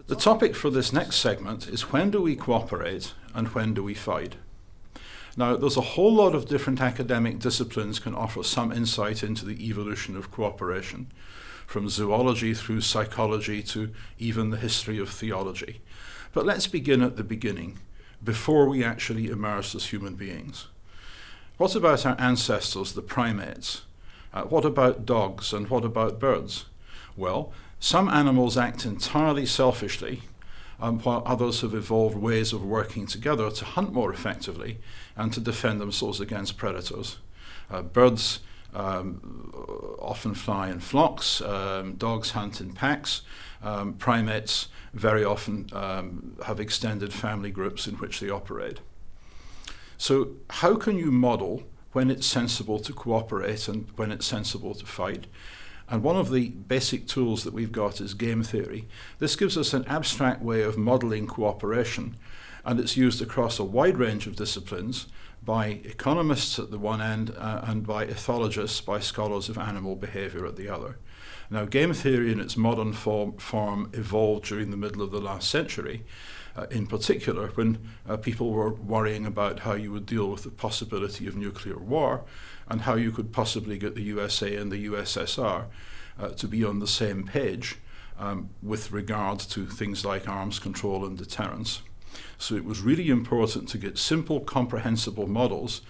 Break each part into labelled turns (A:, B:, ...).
A: The topic for this next segment is when do we cooperate and when do we fight? Now, there's a whole lot of different academic disciplines can offer some insight into the evolution of cooperation, from zoology through psychology to even the history of theology. But let's begin at the beginning, before we actually emerged as human beings. What about our ancestors, the primates? What about dogs and what about birds? Well, some animals act entirely selfishly, while others have evolved ways of working together to hunt more effectively and to defend themselves against predators. Birds often fly in flocks, dogs hunt in packs, primates very often have extended family groups in which they operate. So how can you model when it's sensible to cooperate and when it's sensible to fight? And one of the basic tools that we've got is game theory. This gives us an abstract way of modeling cooperation, and it's used across a wide range of disciplines by economists at the one end and by ethologists, by scholars of animal behavior at the other. Now, game theory in its modern form evolved during the middle of the last century, in particular when people were worrying about how you would deal with the possibility of nuclear war and how you could possibly get the USA and the USSR to be on the same page with regard to things like arms control and deterrence. So it was really important to get simple, comprehensible models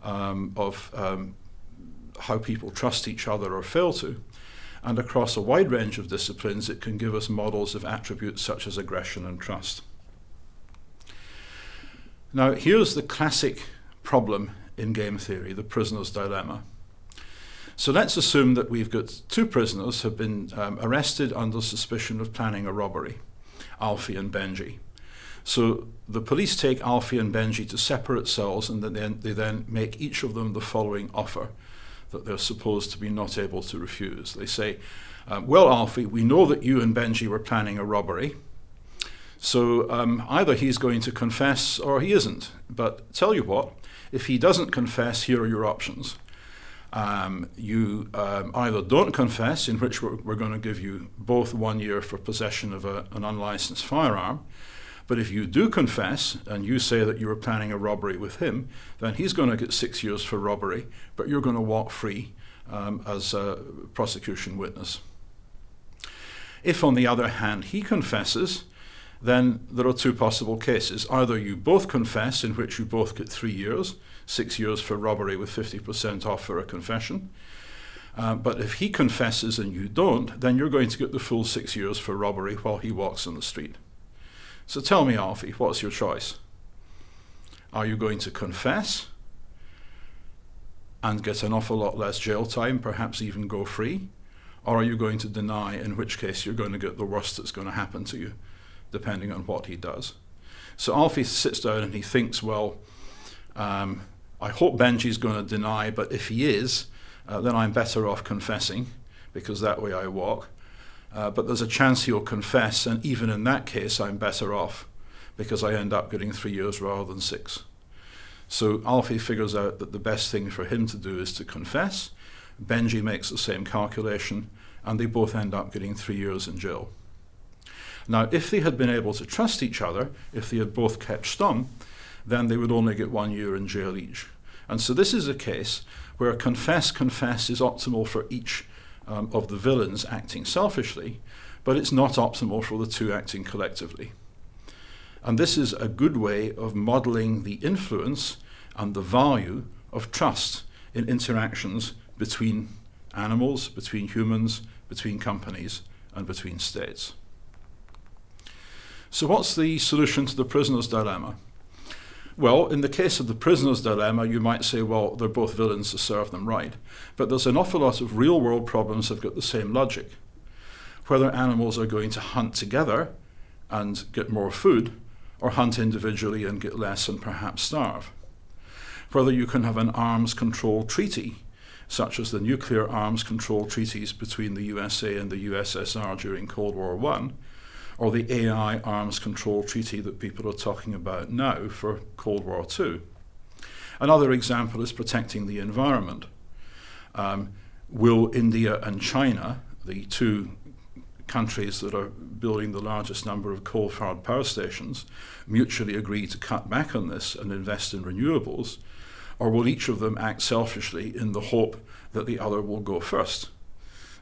A: of how people trust each other or fail to. And across a wide range of disciplines, it can give us models of attributes such as aggression and trust. Now, here's the classic problem in game theory, the prisoner's dilemma. So let's assume that we've got two prisoners who have been arrested under suspicion of planning a robbery, Alfie and Benji. So the police take Alfie and Benji to separate cells, and they then make each of them the following offer that they're supposed to be not able to refuse. They say, well, Alfie, we know that you and Benji were planning a robbery, so either he's going to confess or he isn't. But tell you what, if he doesn't confess, here are your options. You either don't confess, in which we're going to give you both 1 year for possession of an unlicensed firearm. But if you do confess and you say that you were planning a robbery with him, then he's going to get 6 years for robbery, but you're going to walk free as a prosecution witness. If, on the other hand, he confesses, then there are two possible cases. Either you both confess, in which you both get 3 years, 6 years for robbery with 50% off for a confession. But if he confesses and you don't, then you're going to get the full 6 years for robbery while he walks on the street. So tell me, Alfie, what's your choice? Are you going to confess and get an awful lot less jail time, perhaps even go free? Or are you going to deny, in which case you're going to get the worst that's going to happen to you, depending on what he does? So Alfie sits down and he thinks, well, I hope Benji's going to deny, but if he is, then I'm better off confessing, because that way I walk. But there's a chance he'll confess, and even in that case, I'm better off, because I end up getting 3 years rather than 6. So Alfie figures out that the best thing for him to do is to confess. Benji makes the same calculation, and they both end up getting 3 years in jail. Now, if they had been able to trust each other, if they had both kept stum, then they would only get 1 year in jail each. And so this is a case where confess is optimal for each of the villains acting selfishly, but it's not optimal for the two acting collectively. And this is a good way of modeling the influence and the value of trust in interactions between animals, between humans, between companies, and between states. So what's the solution to the prisoner's dilemma? Well, in the case of the prisoner's dilemma, you might say, well, they're both villains, to serve them right. But there's an awful lot of real-world problems that have got the same logic. Whether animals are going to hunt together and get more food, or hunt individually and get less and perhaps starve. Whether you can have an arms control treaty, such as the nuclear arms control treaties between the USA and the USSR during Cold War I, or the AI arms control treaty that people are talking about now for Cold War II. Another example is protecting the environment. Will India and China, the two countries that are building the largest number of coal-fired power stations mutually agree to cut back on this and invest in renewables? Or will each of them act selfishly in the hope that the other will go first?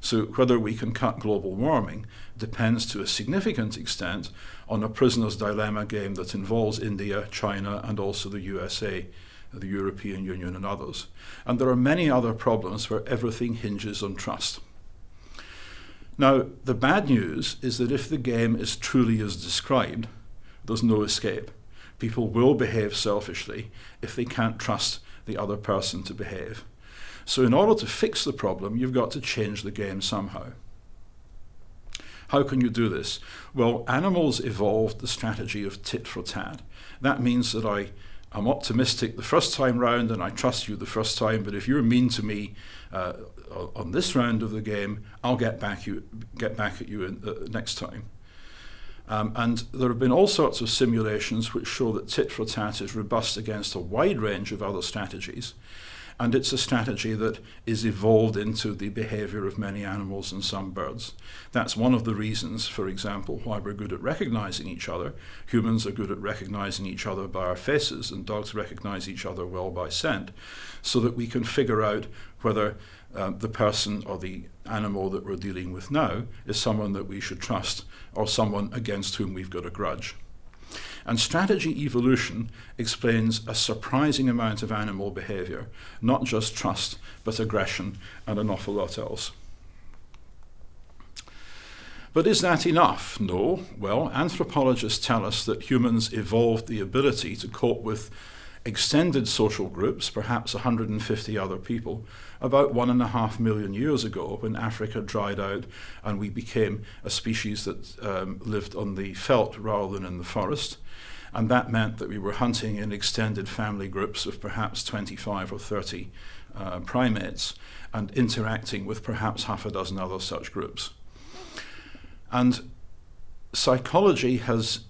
A: So whether we can cut global warming depends to a significant extent on a prisoner's dilemma game that involves India, China, and also the USA, the European Union, and others. And there are many other problems where everything hinges on trust. Now, the bad news is that if the game is truly as described, there's no escape. People will behave selfishly if they can't trust the other person to behave. So in order to fix the problem, you've got to change the game somehow. How can you do this? Well, animals evolved the strategy of tit for tat. That means that I'm optimistic the first time round and I trust you the first time, but if you're mean to me on this round of the game, I'll get back at you next time. And there have been all sorts of simulations which show that tit for tat is robust against a wide range of other strategies. And it's a strategy that is evolved into the behavior of many animals and some birds. That's one of the reasons, for example, why we're good at recognizing each other. Humans are good at recognizing each other by our faces, and dogs recognize each other well by scent, so that we can figure out whether the person or the animal that we're dealing with now is someone that we should trust or someone against whom we've got a grudge. And strategy evolution explains a surprising amount of animal behavior, not just trust, but aggression and an awful lot else. But is that enough? No. Well, anthropologists tell us that humans evolved the ability to cope with extended social groups, perhaps 150 other people, about 1.5 million years ago when Africa dried out and we became a species that lived on the veldt rather than in the forest. And that meant that we were hunting in extended family groups of perhaps 25 or 30 primates and interacting with perhaps half a dozen other such groups. And psychology has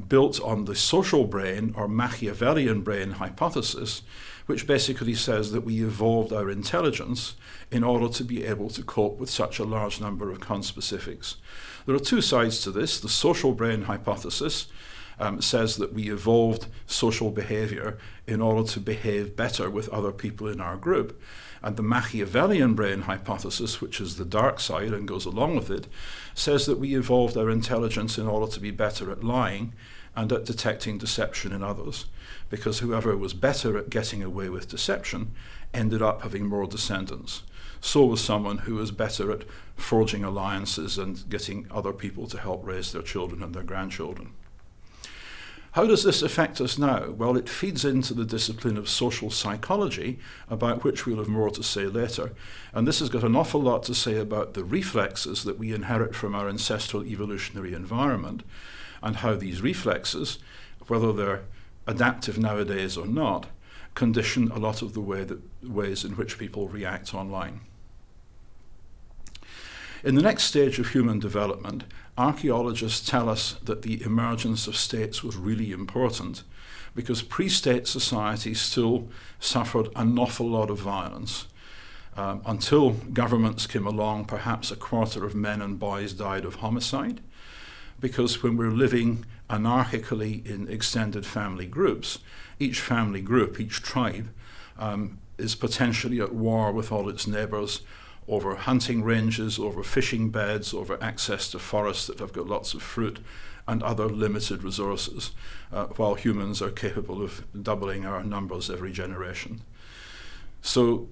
A: built on the social brain or Machiavellian brain hypothesis, which basically says that we evolved our intelligence in order to be able to cope with such a large number of conspecifics. There are two sides to this. The social brain hypothesis says that we evolved social behavior in order to behave better with other people in our group. And the Machiavellian brain hypothesis, which is the dark side and goes along with it, says that we evolved our intelligence in order to be better at lying and at detecting deception in others. Because whoever was better at getting away with deception ended up having more descendants. So was someone who was better at forging alliances and getting other people to help raise their children and their grandchildren. How does this affect us now? Well, it feeds into the discipline of social psychology, about which we'll have more to say later. And this has got an awful lot to say about the reflexes that we inherit from our ancestral evolutionary environment, and how these reflexes, whether they're adaptive nowadays or not, condition a lot of the ways in which people react online. In the next stage of human development, archaeologists tell us that the emergence of states was really important because pre-state societies still suffered an awful lot of violence. Until governments came along, perhaps 1/4 of men and boys died of homicide, because when we're living anarchically in extended family groups, each family group, each tribe, is potentially at war with all its neighbours over hunting ranges, over fishing beds, over access to forests that have got lots of fruit and other limited resources, while humans are capable of doubling our numbers every generation. So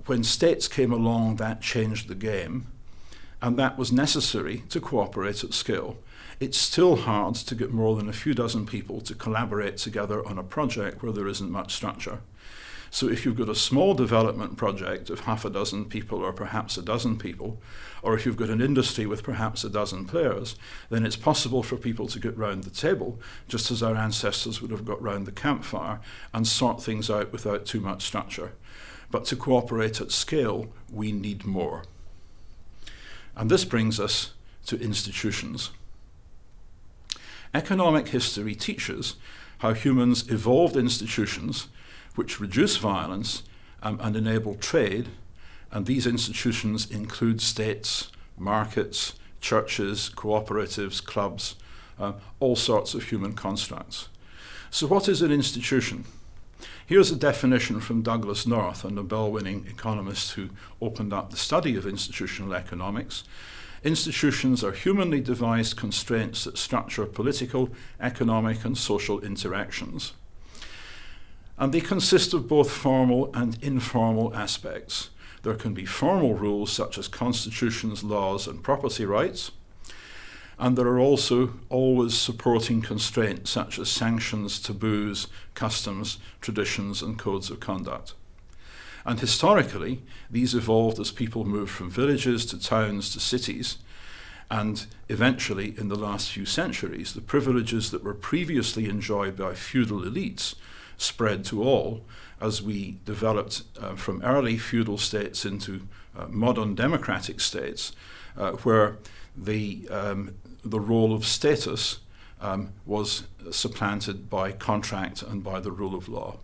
A: when states came along, that changed the game, and that was necessary to cooperate at scale. It's still hard to get more than a few dozen people to collaborate together on a project where there isn't much structure. So if you've got a small development project of half a dozen people or perhaps a dozen people, or if you've got an industry with perhaps a dozen players, then it's possible for people to get round the table, just as our ancestors would have got round the campfire, and sort things out without too much structure. But to cooperate at scale, we need more. And this brings us to institutions. Economic history teaches how humans evolved institutions which reduce violence and enable trade, and these institutions include states, markets, churches, cooperatives, clubs, all sorts of human constructs. So what is an institution? Here's a definition from Douglas North, a Nobel-winning economist who opened up the study of institutional economics. Institutions are humanly devised constraints that structure political, economic, and social interactions. And they consist of both formal and informal aspects. There can be formal rules such as constitutions, laws, and property rights. And there are also always supporting constraints such as sanctions, taboos, customs, traditions, and codes of conduct. And historically, these evolved as people moved from villages to towns to cities. And eventually, in the last few centuries, the privileges that were previously enjoyed by feudal elites spread to all as we developed from early feudal states into modern democratic states, where the role of status was supplanted by contract and by the rule of law.